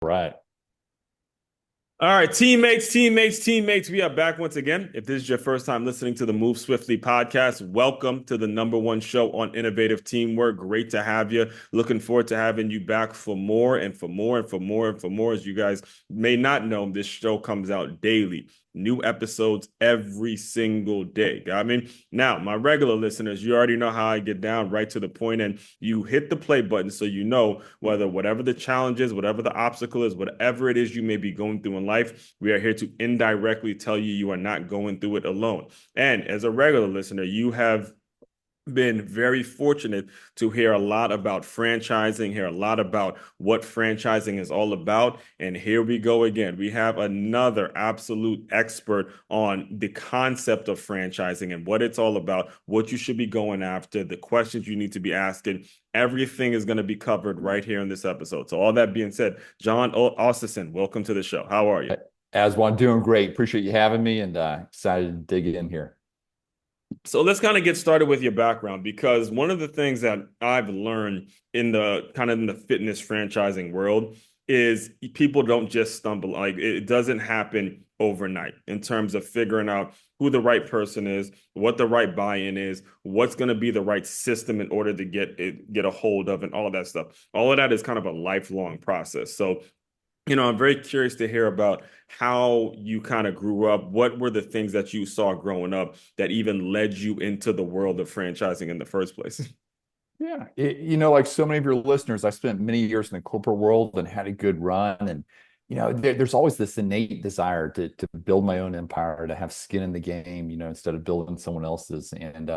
right. All right, teammates, we are back once again. If this is your first time listening to the Move Swiftly podcast, welcome to the number one show on innovative teamwork. Great to have you. Looking forward to having you back for more and for more and for more and for more. As you guys may not know, this show comes out daily. New episodes every single day. Got me? Now, my regular listeners, you already know how I get down right to the point, and you hit the play button so you know whatever the challenge is, whatever the obstacle is, whatever it is you may be going through in life, we are here to indirectly tell you you are not going through it alone. And as a regular listener, you have been very fortunate to hear a lot about franchising, hear a lot about what franchising is all about. And here we go again. We have another absolute expert on the concept of franchising and what it's all about, what you should be going after, the questions you need to be asking. Everything is going to be covered right here in this episode. So all that being said, Jon Ostenson, welcome to the show. How are you? Aswan, doing great. Appreciate you having me and excited to dig in here. So let's kind of get started with your background, because one of the things that I've learned in the fitness franchising world is people don't just stumble. Like, it doesn't happen overnight in terms of figuring out who the right person is, what the right buy-in is, what's going to be the right system in order to get a hold of, and all that stuff. All of that is kind of a lifelong process. So I'm very curious to hear about how you kind of grew up. What were the things that you saw growing up that even led you into the world of franchising in the first place? Yeah, like so many of your listeners, I spent many years in the corporate world and had a good run. And, there's always this innate desire to build my own empire, to have skin in the game, instead of building someone else's. And,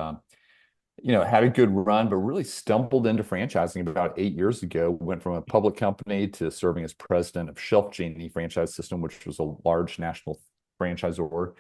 had a good run, but really stumbled into franchising about 8 years ago. Went from a public company to serving as president of ShelfGenie franchise system, which was a large national franchisor,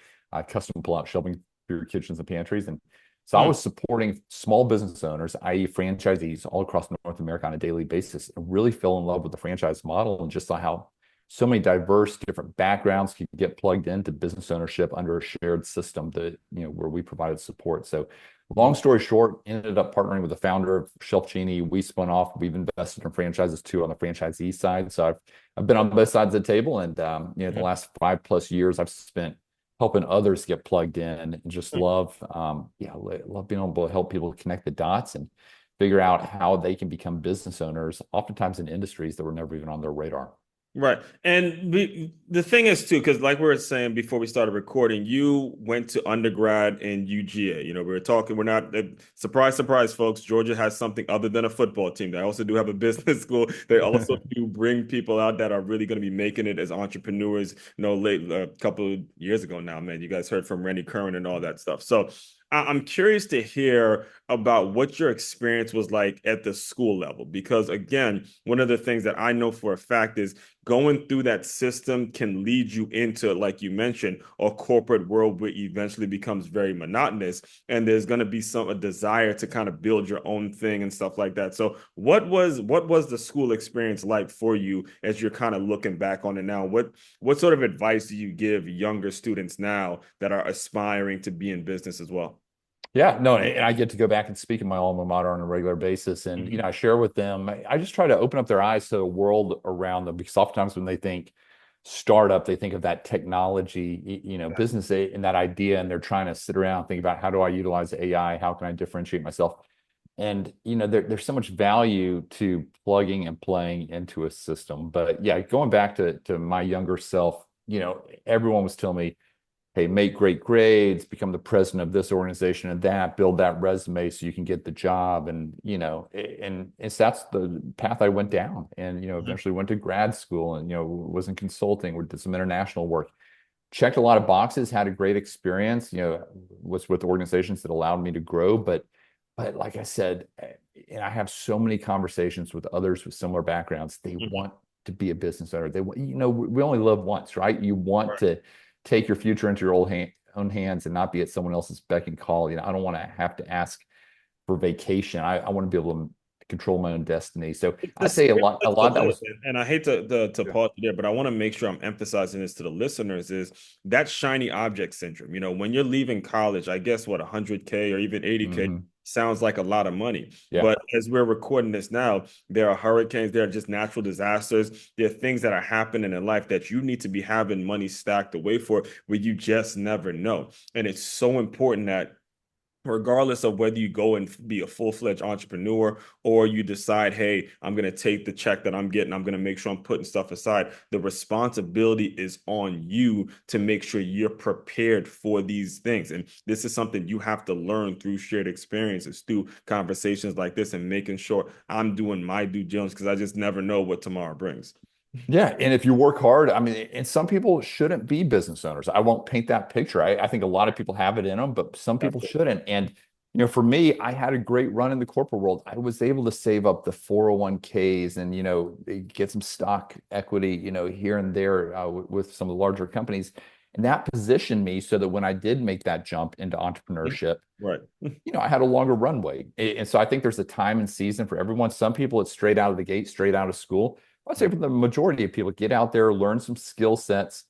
custom pull-out shelving for your kitchens and pantries. And so I Hmm. was supporting small business owners, i.e. franchisees all across North America on a daily basis, and really fell in love with the franchise model and just saw how so many diverse different backgrounds could get plugged into business ownership under a shared system that, where we provided support. So long story short, ended up partnering with the founder of ShelfGenie. We spun off. We've invested in franchises too on the franchisee side. So I've been on both sides of the table, and the last 5+ years I've spent helping others get plugged in, and just love being able to help people connect the dots and figure out how they can become business owners, oftentimes in industries that were never even on their radar. Right. And the thing is too, because like we were saying before we started recording, you went to undergrad in UGA. We're not, surprise, surprise, folks. Georgia has something other than a football team. They also do have a business school. They also do bring people out that are really going to be making it as entrepreneurs. Late a couple of years ago now, man, you guys heard from Randy Curran and all that stuff. So I'm curious to hear about what your experience was like at the school level, because again, one of the things that I know for a fact is going through that system can lead you into, like you mentioned, a corporate world where it eventually becomes very monotonous, and there's going to be a desire to kind of build your own thing and stuff like that. So what was the school experience like for you as you're kind of looking back on it now? What sort of advice do you give younger students now that are aspiring to be in business as well? Yeah, no, and I get to go back and speak in my alma mater on a regular basis. And, Mhm. I share with them, I just try to open up their eyes to the world around them, because oftentimes when they think startup, they think of that technology, business and that idea, and they're trying to sit around and think about, how do I utilize AI? How can I differentiate myself? And, there's so much value to plugging and playing into a system. But yeah, going back to my younger self, everyone was telling me, hey, make great grades, become the president of this organization and that, build that resume so you can get the job. And, and it's that's the path I went down, and, Mhm. eventually went to grad school and, was in consulting, did some international work, checked a lot of boxes, had a great experience, was with organizations that allowed me to grow. But like I said, and I have so many conversations with others with similar backgrounds, they Mhm. want to be a business owner. They want, we only live once, right? You want Right. to take your future into your own hands and not be at someone else's beck and call. I don't want to have to ask for vacation. I want to be able to control my own destiny. So It's the I'd say a semblance lot of that it, was. and I hate to Yeah. pause you there, but I want to make sure I'm emphasizing this to the listeners, is that shiny object syndrome. When you're leaving college, I guess what, 100K or even 80K, Mhm. sounds like a lot of money. Yeah. But as we're recording this now, there are hurricanes, there are just natural disasters, there are things that are happening in life that you need to be having money stacked away for, where you just never know. And it's so important that regardless of whether you go and be a full-fledged entrepreneur or you decide, hey, I'm going to take the check that I'm getting, I'm going to make sure I'm putting stuff aside, the responsibility is on you to make sure you're prepared for these things. And this is something you have to learn through shared experiences, through conversations like this, and making sure I'm doing my due diligence, because I just never know what tomorrow brings. Yeah, and if you work hard, I mean, and some people shouldn't be business owners. I won't paint that picture. I think a lot of people have it in them, but some people Absolutely. shouldn't. And for me, I had a great run in the corporate world. I was able to save up the 401ks and get some stock equity, here and there with some of the larger companies, and that positioned me so that when I did make that jump into entrepreneurship, Right. I had a longer runway. And so I think there's a time and season for everyone. Some people, it's straight out of the gate, straight out of school. I'd say for the majority of people, get out there, learn some skill sets,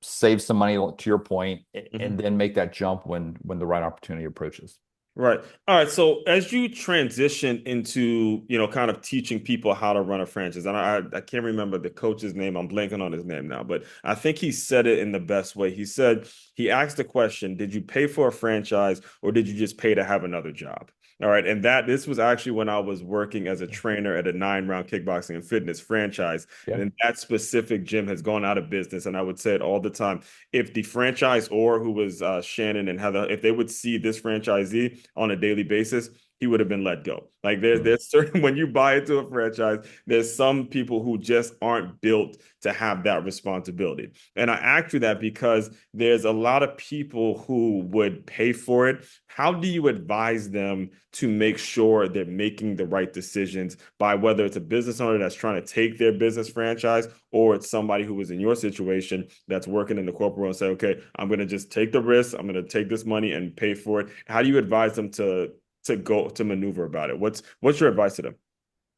save some money to your point, and Mhm. then make that jump when the right opportunity approaches. Right. All right. So as you transition into, kind of teaching people how to run a franchise, and I can't remember the coach's name. I'm blanking on his name now, but I think he said it in the best way. He said, he asked the question, did you pay for a franchise or did you just pay to have another job? All right. And this was actually when I was working as a trainer at a 9-round kickboxing and fitness franchise. Yeah. And that specific gym has gone out of business. And I would say it all the time. If the franchisor, who was Shannon and Heather, if they would see this franchisee on a daily basis, he would have been let go. Like Mm. there's certain, when you buy into a franchise, there's some people who just aren't built to have that responsibility. And I ask you that because there's a lot of people who would pay for it. How do you advise them to make sure they're making the right decisions, by whether it's a business owner that's trying to take their business franchise, or it's somebody who was in your situation that's working in the corporate world and say, okay, I'm going to just take the risk. I'm going to take this money and pay for it. How do you advise them to maneuver about it? What's your advice to them?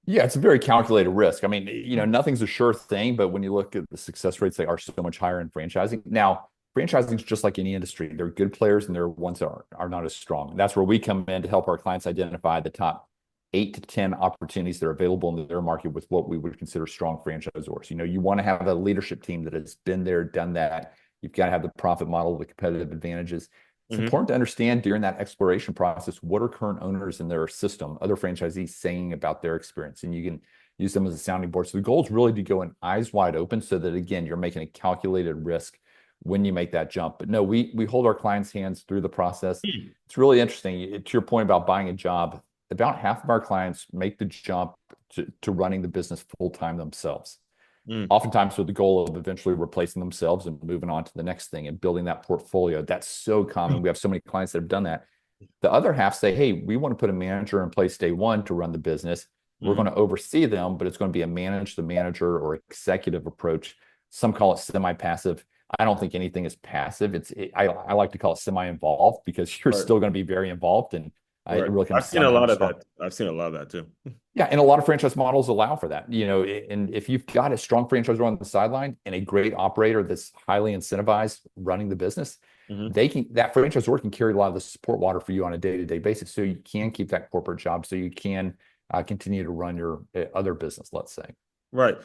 Yeah, it's a very calculated risk. I mean, nothing's a sure thing, but when you look at the success rates, they are so much higher in franchising. Now, franchising is just like any industry. There are good players and there are ones that are not as strong. And that's where we come in to help our clients identify the top 8 to 10 opportunities that are available in their market with what we would consider strong franchisors. You want to have a leadership team that has been there, done that. You've got to have the profit model, the competitive advantages. It's Mm-hmm. important to understand during that exploration process, what are current owners in their system, other franchisees saying about their experience, and you can use them as a sounding board. So the goal is really to go in eyes wide open so that, again, you're making a calculated risk when you make that jump. But no, we hold our clients' hands through the process. It's really interesting. To your point about buying a job, about half of our clients make the jump to running the business full time themselves, Mm-hmm. oftentimes with the goal of eventually replacing themselves and moving on to the next thing and building that portfolio. That's so common. We have so many clients that have done that. The other half say, hey, we want to put a manager in place day one to run the business. We're Mm-hmm. going to oversee them, but it's going to be a manage the manager or executive approach. Some call it semi-passive. I don't think anything is passive. I like to call it semi-involved, because you're Right. still going to be very involved, and it Right. really I've comes seen down a to having lot a of strong. that. I've seen a lot of that too. Yeah, and a lot of franchise models allow for that. And if you've got a strong franchisor on the sideline and a great operator that's highly incentivized running the business, Mm-hmm. that franchisor can carry a lot of the support water for you on a day-to-day basis, so you can keep that corporate job, so you can continue to run your other business, let's say. Right.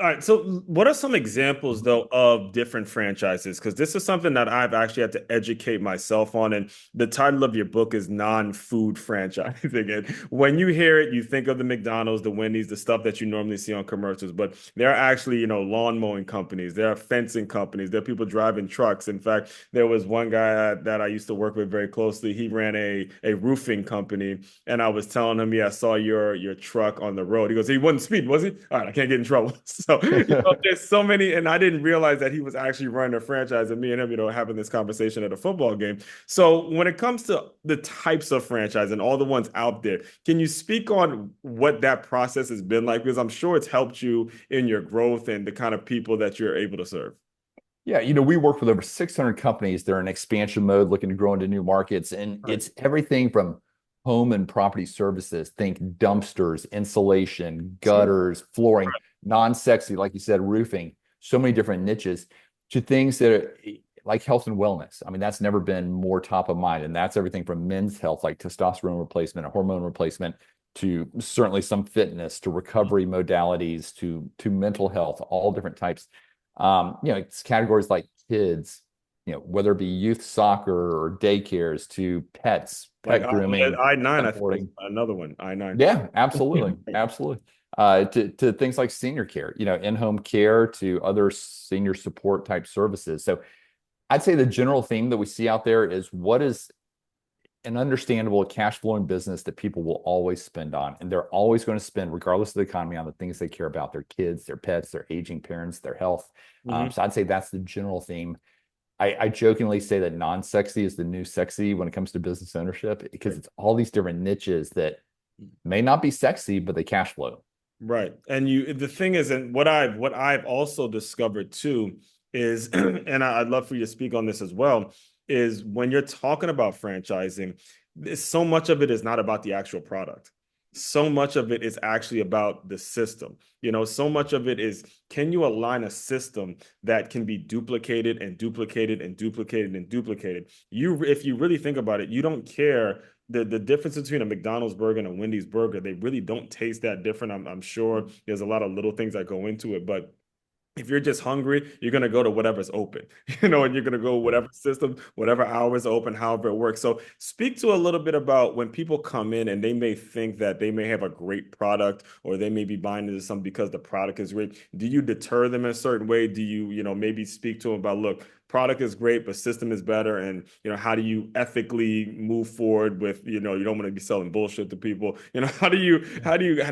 All right. So, what are some examples, though, of different franchises? Because this is something that I've actually had to educate myself on. And the title of your book is Non-Food Franchising. And when you hear it, you think of the McDonald's, the Wendy's, the stuff that you normally see on commercials. But there are actually, lawn mowing companies, there are fencing companies, there are people driving trucks. In fact, there was one guy that I used to work with very closely. He ran a roofing company, and I was telling him, "Yeah, I saw your truck on the road." He goes, "He wasn't speeding, was he? All right, I can't get in trouble." So, there's so many, and I didn't realize that he was actually running a franchise, and me and him, having this conversation at a football game. So, when it comes to the types of franchise and all the ones out there, can you speak on what that process has been like? Because I'm sure it's helped you in your growth and the kind of people that you're able to serve. Yeah, we work with over 600 companies. They're in expansion mode, looking to grow into new markets. And Right. it's everything from home and property services, think dumpsters, insulation, Sure. gutters, flooring, non-sexy, like you said, roofing, so many different niches, to things that are like health and wellness. I mean, that's never been more top of mind. And that's everything from men's health, like testosterone replacement and hormone replacement, to certainly some fitness, to recovery modalities, to mental health, all different types. It's categories like kids, whether it be youth soccer or daycares, to pets, Like pet grooming, I-9, I pet think is boarding. another one. I-9. Yeah, absolutely. Absolutely. To things like senior care, in-home care, to other senior support type services. So I'd say the general theme that we see out there is what is an understandable cash flowing business that people will always spend on. And they're always going to spend, regardless of the economy, on the things they care about: their kids, their pets, their aging parents, their health. So I'd say that's the general theme. I jokingly say that non-sexy is the new sexy when it comes to business ownership, because it's all these different niches that may not be sexy, but they cash flow. Right. And the thing is, and what I've also discovered too is, and I'd love for you to speak on this as well, is when you're talking about franchising, so much of it is not about the actual product. So much of it is actually about the system. So much of it is, can you align a system that can be duplicated and duplicated and duplicated and duplicated? If you really think about it, you don't care the difference between a McDonald's burger and a Wendy's burger. They really don't taste that different. I'm sure there's a lot of little things that go into it, but if you're just hungry, you're going to go to whatever's open, and you're going to go whatever system, whatever hours open, however it works. So speak to a little bit about when people come in and they may think that they may have a great product, or they may be buying into something because the product is great. Do you deter them in a certain way? Do you, maybe speak to them about, look, product is great, but system is better. And, how do you ethically move forward with, you don't want to be selling bullshit to people. How do you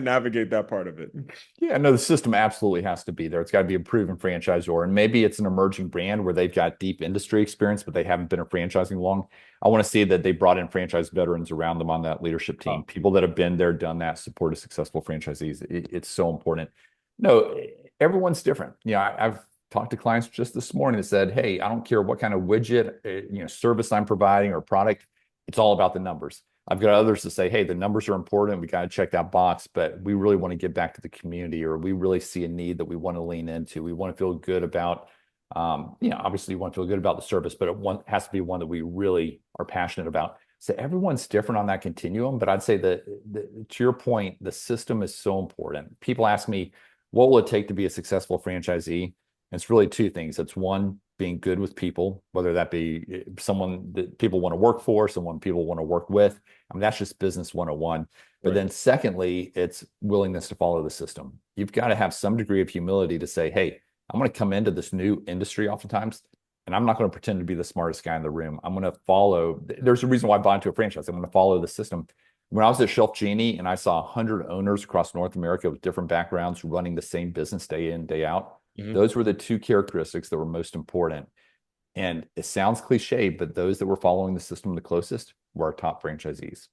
navigate that part of it? Yeah, no, the system absolutely has to be there. It's got to be a proven franchisor. And maybe it's an emerging brand where they've got deep industry experience, but they haven't been a franchising long. I want to see that they brought in franchise veterans around them on that leadership team, people that have been there, done that, supported successful franchisees. It's so important. No, everyone's different. I've talked to clients just this morning that said, hey, I don't care what kind of widget, service I'm providing or product. It's all about the numbers. I've got others to say, hey, the numbers are important. We got to check that box, but we really want to get back to the community, or we really see a need that we want to lean into. We want to feel good about, obviously you want to feel good about the service, but it has to be one that we really are passionate about. So everyone's different on that continuum, but I'd say that to your point, the system is so important. People ask me, what will it take to be a successful franchisee? And it's really two things. It's one, being good with people, whether that be someone that people want to work for, someone people want to work with. I mean, that's just business 101. But then secondly, it's willingness to follow the system. You've got to have some degree of humility to say, hey, I'm going to come into this new industry oftentimes, and I'm not going to pretend to be the smartest guy in the room. I'm going to follow. There's a reason why I bought into a franchise. I'm going to follow the system. When I was at ShelfGenie and I saw 100 owners across North America with different backgrounds running the same business day in, day out, those were the two characteristics that were most important. And it sounds cliche, but those that were following the system the closest were our top franchisees.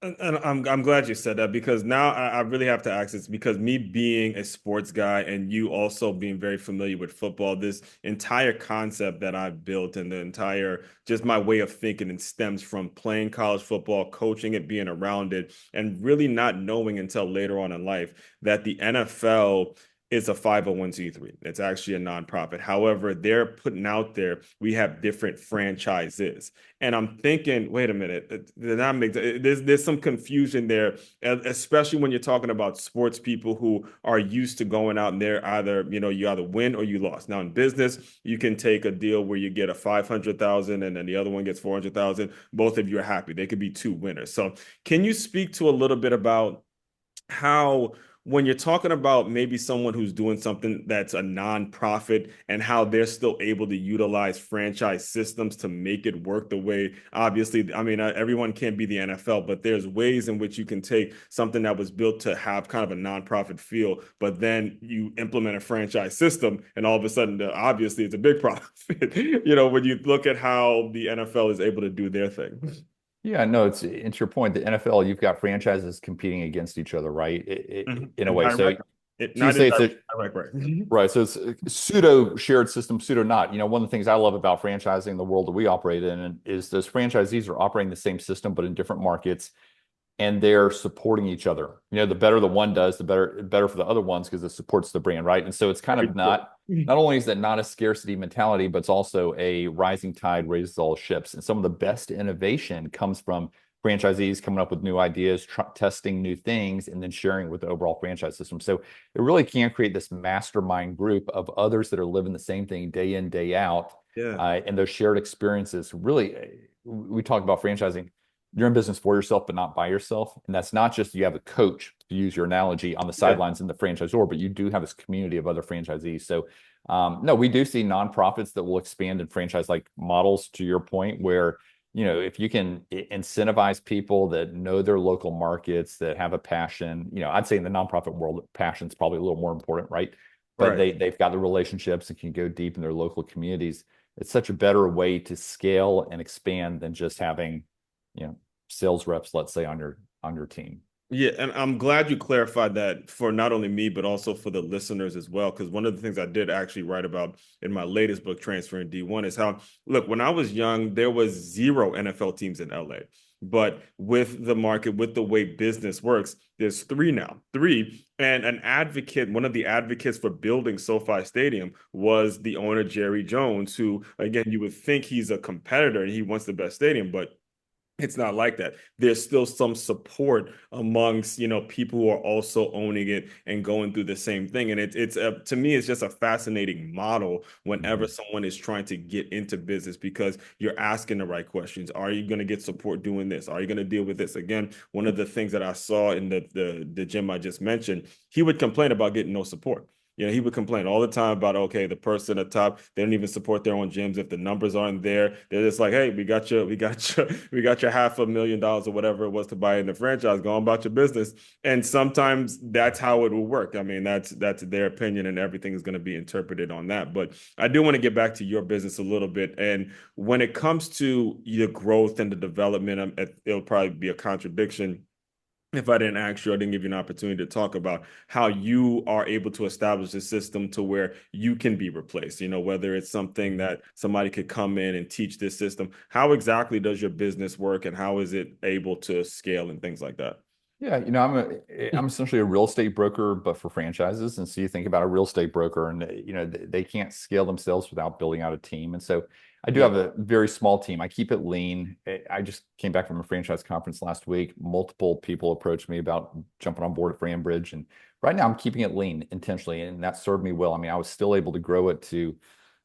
And I'm glad you said that, because now I really have to ask this, because me being a sports guy and you also being very familiar with football, this entire concept that I've built and the entire just my way of thinking, and stems from playing college football, coaching it, being around it, and really not knowing until later on in life that the NFL is a 501c3. It's actually a nonprofit. However, they're putting out there, we have different franchises. And I'm thinking, wait a minute, there's some confusion there, especially when you're talking about sports people who are used to going out and they're either, you either win or you lost. Now in business, you can take a deal where you get a 500,000 and then the other one gets 400,000. Both of you are happy. They could be two winners. So can you speak to a little bit about how, when you're talking about maybe someone who's doing something that's a nonprofit, and how they're still able to utilize franchise systems to make it work the way, obviously, I mean, everyone can't be the NFL, but there's ways in which you can take something that was built to have kind of a nonprofit feel, but then you implement a franchise system and all of a sudden, obviously it's a big profit, when you look at how the NFL is able to do their thing. Yeah, no, it's your point. The NFL, you've got franchises competing against each other, right? In a way. So you say it's right. So it's a pseudo shared system, pseudo not. One of the things I love about franchising, the world that we operate in, is those franchisees are operating the same system, but in different markets. and they're supporting each other. The better the one does, the better for the other ones because it supports the brand, right? And so it's kind of not only is that not a scarcity mentality, but it's also a rising tide raises all ships. And some of the best innovation comes from franchisees coming up with new ideas, testing new things, and then sharing with the overall franchise system. So it really can create this mastermind group of others that are living the same thing day in, day out. Yeah. And those shared experiences really, we talk about franchising. You're in business for yourself, but not by yourself. And that's not just you have a coach, to use your analogy, on the sidelines in the franchisor, but you do have this community of other franchisees. So, no, we do see nonprofits that will expand in franchise-like models, to your point, where if you can incentivize people that know their local markets, that have a passion, I'd say in the nonprofit world, passion's probably a little more important, right? But Right. they've got the relationships and can go deep in their local communities. It's such a better way to scale and expand than just having, sales reps, let's say, on your team. Yeah, and I'm glad you clarified that for not only me, but also for the listeners as well. Because one of the things I did actually write about in my latest book, Transferring D1, is how, look, when I was young, there was zero NFL teams in LA. But with the market, with the way business works, there's three now, three. And an advocate, one of the advocates for building SoFi Stadium was the owner, Jerry Jones, who, again, you would think he's a competitor and he wants the best stadium, but it's not like that. There's still some support amongst, people who are also owning it and going through the same thing. And to me, it's just a fascinating model whenever Mhm. someone is trying to get into business because you're asking the right questions. Are you going to get support doing this? Are you going to deal with this? Again, one of the things that I saw in the gym I just mentioned, he would complain about getting no support. He would complain all the time about, okay, the person at top, they don't even support their own gyms. If the numbers aren't there, they're just like, hey, we got your $500,000 or whatever it was to buy in the franchise. Go on about your business. And sometimes that's how it will work. I mean, that's their opinion, and everything is going to be interpreted on that. But I do want to get back to your business a little bit. And when it comes to the growth and the development, it'll probably be a contradiction if I didn't ask you, I didn't give you an opportunity to talk about how you are able to establish a system to where you can be replaced, whether it's something that somebody could come in and teach this system. How exactly does your business work and how is it able to scale and things like that? Yeah, I'm essentially a real estate broker, but for franchises. And so you think about a real estate broker, and they can't scale themselves without building out a team. And so I do Yeah. have a very small team. I keep it lean. I just came back from a franchise conference last week. Multiple people approached me about jumping on board at FranBridge, and right now I'm keeping it lean intentionally, and that served me well. I mean, I was still able to grow it to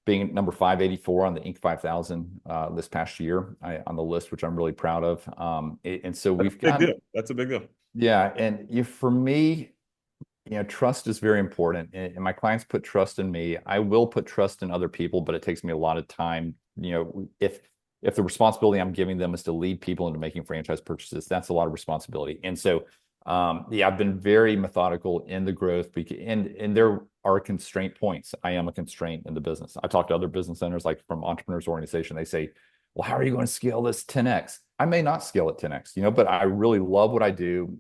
being number 584 on the Inc. 5000 this past year on the list, which I'm really proud of. And so That's a we've big got deal. That's a big deal. yeah, and for me, trust is very important, and my clients put trust in me. I will put trust in other people, but it takes me a lot of time. If the responsibility I'm giving them is to lead people into making franchise purchases, that's a lot of responsibility. And so, yeah, I've been very methodical in the growth, and there are constraint points. I am a constraint in the business. I talk to other business owners, like from Entrepreneurs Organization. They say, "Well, how are you going to scale this 10x?" I may not scale it 10x, but I really love what I do.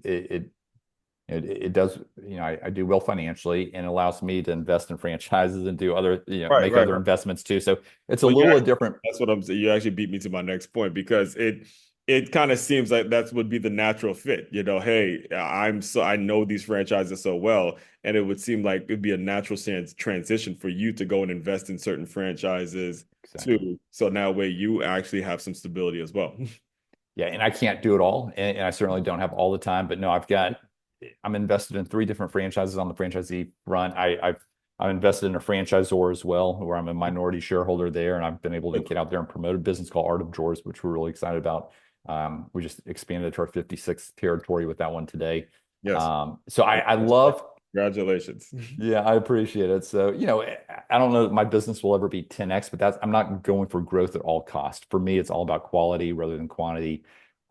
It does, I do well financially, and allows me to invest in franchises and do other, Right, make right, other right. investments too. So it's a Well, little different. that's what I'm saying. You actually beat me to my next point because it kind of seems like that would be the natural fit. Hey, I know these franchises so well, and it would seem like it'd be a natural sense transition for you to go and invest in certain franchises Exactly. too. So now way you actually have some stability as well. Yeah, and I can't do it all, and I certainly don't have all the time. But no, I'm invested in three different franchises on the franchisee front. I'm invested in a franchisor as well, where I'm a minority shareholder there, and I've been able to get out there and promote a business called Art of Drawers, which we're really excited about. We just expanded to our 56th territory with that one today. Yes. So I love. Congratulations. Yeah, I appreciate it. So, I don't know that my business will ever be 10x, but I'm not going for growth at all cost. For me, it's all about quality rather than quantity.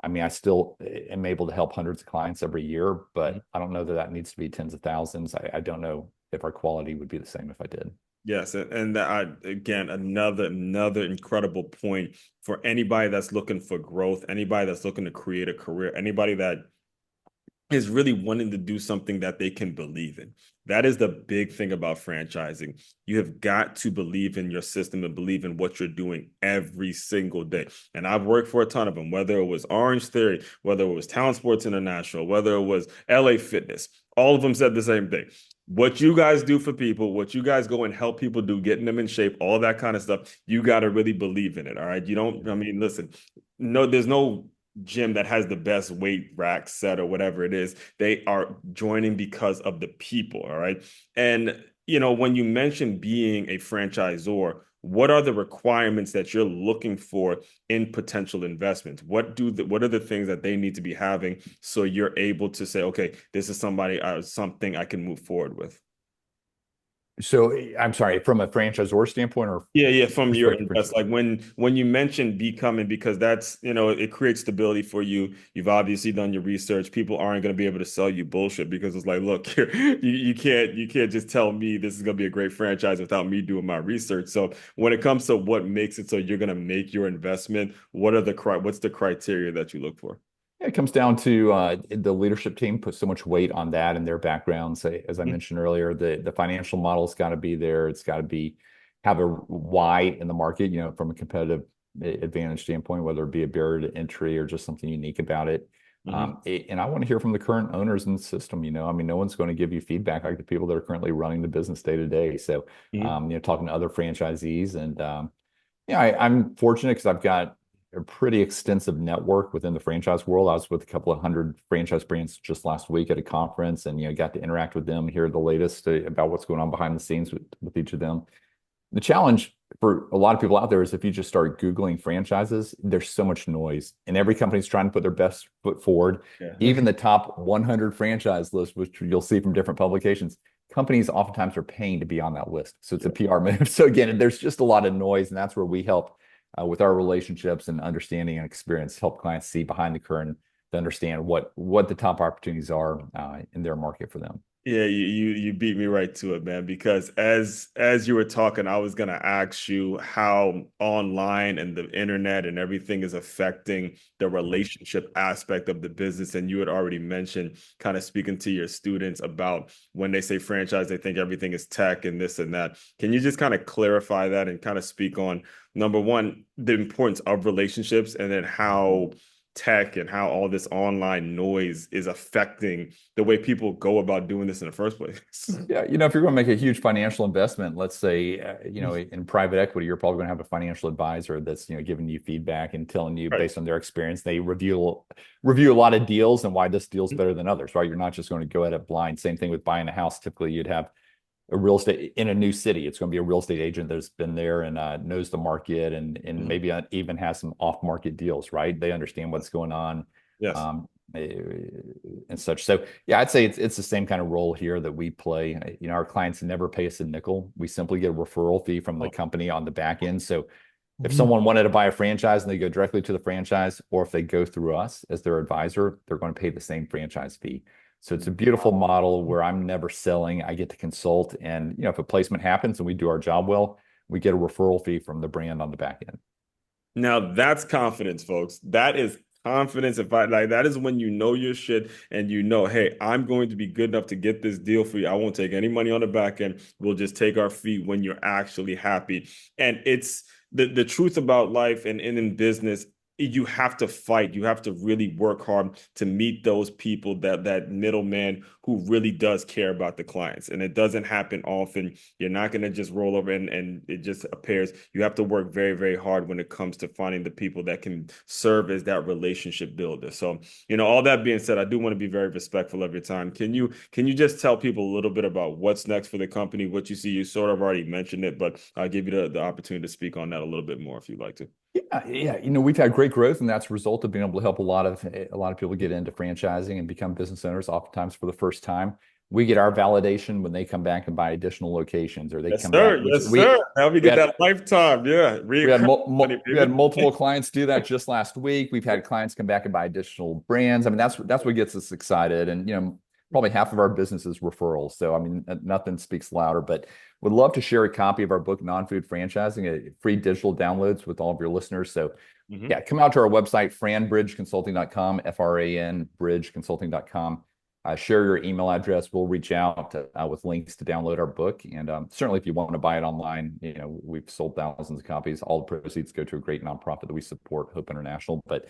I mean, I still am able to help hundreds of clients every year, but I don't know that that needs to be tens of thousands. I don't know if our quality would be the same if I did. Yes, and again, another incredible point for anybody that's looking for growth, anybody that's looking to create a career, anybody that is really wanting to do something that they can believe in. That is the big thing about franchising. You have got to believe in your system and believe in what you're doing every single day. And I've worked for a ton of them, whether it was Orange Theory, whether it was Town Sports International, whether it was LA Fitness, all of them said the same thing. What you guys do for people, what you guys go and help people do, getting them in shape, all that kind of stuff, you got to really believe in it. All right. You don't, I mean, listen, no, there's no gym that has the best weight rack set or whatever it is. They are joining because of the people. All right. And, when you mention being a franchisor, what are the requirements that you're looking for in potential investments? What are the things that they need to be having so you're able to say, okay, this is something I can move forward with? So I'm sorry, from a franchisor standpoint or Yeah, from your perspective? invest, like when you mentioned becoming, because that's, it creates stability for you. You've obviously done your research. People aren't going to be able to sell you bullshit because it's like, look, here, you can't just tell me this is going to be a great franchise without me doing my research. So when it comes to what makes it so you're going to make your investment, what's the criteria that you look for? It comes down to the leadership team puts so much weight on that and their backgrounds. As I mentioned earlier, the financial model's got to be there. It's got to have a why in the market, from a competitive advantage standpoint, whether it be a barrier to entry or just something unique about it. And I want to hear from the current owners in the system. I mean, no one's going to give you feedback like the people that are currently running the business day to day. So, talking to other franchisees and I'm fortunate because I've got a pretty extensive network within the franchise world. I was with a couple of hundred franchise brands just last week at a conference and, got to interact with them, hear the latest about what's going on behind the scenes with each of them. The challenge for a lot of people out there is if you just start Googling franchises, there's so much noise and every company's trying to put their best foot forward. Yeah. Even the top 100 franchise list, which you'll see from different publications, companies oftentimes are paying to be on that list. So it's a PR move. So again, there's just a lot of noise and that's where we help with our relationships and understanding and experience, help clients see behind the curtain to understand what the top opportunities are in their market for them. Yeah, you beat me right to it, man, because as you were talking, I was gonna ask you how online and the internet and everything is affecting the relationship aspect of the business. And you had already mentioned kind of speaking to your students about when they say franchise, they think everything is tech and this and that. Can you just kind of clarify that and kind of speak on, number one, the importance of relationships and then how tech and how all this online noise is affecting the way people go about doing this in the first place? Yeah, if you're going to make a huge financial investment, let's say, in private equity, you're probably going to have a financial advisor that's, giving you feedback and telling you Right. based on their experience. They review a lot of deals and why this deal's better than others, right? You're not just going to go at it blind. Same thing with buying a house. Typically, you'd have a real estate in a new city. It's going to be a real estate agent that's been there and knows the market and maybe even has some off-market deals, right? They understand what's going on. Yes. And such. So yeah, I'd say it's the same kind of role here that we play. Our clients never pay us a nickel. We simply get a referral fee from the company on the back end. So if someone wanted to buy a franchise and they go directly to the franchise, or if they go through us as their advisor, they're going to pay the same franchise fee. So it's a beautiful model where I'm never selling. I get to consult. And, if a placement happens and we do our job well, we get a referral fee from the brand on the back end. Now that's confidence, folks. That is confidence. If I like, that is when you know your shit and hey, I'm going to be good enough to get this deal for you. I won't take any money on the back end. We'll just take our fee when you're actually happy. And it's the truth about life and in business. You have to fight. You have to really work hard to meet those people, that middleman who really does care about the clients. And it doesn't happen often. You're not going to just roll over and it just appears. You have to work very, very hard when it comes to finding the people that can serve as that relationship builder. So, all that being said, I do want to be very respectful of your time. Can you just tell people a little bit about what's next for the company, what you see? You sort of already mentioned it, but I'll give you the opportunity to speak on that a little bit more if you'd like to. Yeah. We've had great growth, and that's a result of being able to help a lot of people get into franchising and become business owners, oftentimes for the first time. We get our validation when they come back and buy additional locations, or they come back. Yes, sir. Now we get that lifetime. Yeah. We had multiple clients do that just last week. We've had clients come back and buy additional brands. I mean, that's what gets us excited. And probably half of our business is referrals. So I mean, nothing speaks louder, but would love to share a copy of our book, Non-Food Franchising, free digital downloads with all of your listeners. So yeah, come out to our website, franbridgeconsulting.com, FRAN bridgeconsulting.com. Share your email address. We'll reach out with links to download our book. And certainly, if you want to buy it online, we've sold thousands of copies. All the proceeds go to a great nonprofit that we support, Hope International. But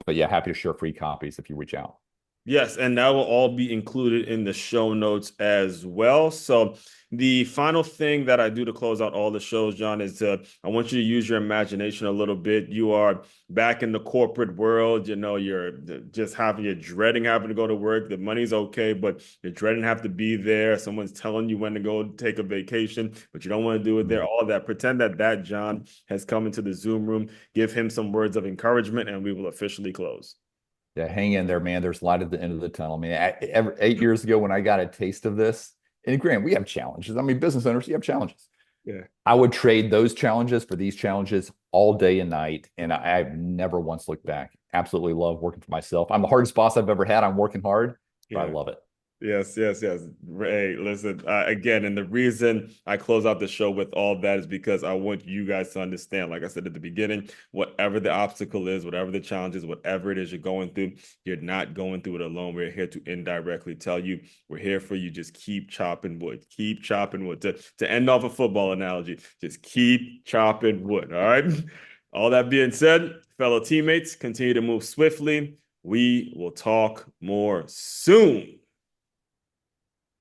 yeah, happy to share free copies if you reach out. Yes, and that will all be included in the show notes as well. So the final thing that I do to close out all the shows, Jon, is I want you to use your imagination a little bit. You are back in the corporate world. You're you're dreading having to go to work. The money's okay, but you're dreading have to be there. Someone's telling you when to go take a vacation, but you don't want to do it there. All that. Pretend that Jon has come into the Zoom room. Give him some words of encouragement, and we will officially close. Yeah, hang in there, man. There's light at the end of the tunnel. I mean, 8 years ago when I got a taste of this, and granted, we have challenges. I mean, business owners, you have challenges. Yeah. I would trade those challenges for these challenges all day and night, and I've never once looked back. Absolutely love working for myself. I'm the hardest boss I've ever had. I'm working hard, but I love it. Yes. Hey, listen, again, and the reason I close out the show with all that is because I want you guys to understand, like I said at the beginning, whatever the obstacle is, whatever the challenge is, whatever it is you're going through, you're not going through it alone. We're here to indirectly tell you we're here for you. Just keep chopping wood. Keep chopping wood. To end off a football analogy, just keep chopping wood. All right. All that being said, fellow teammates, continue to move swiftly. We will talk more soon.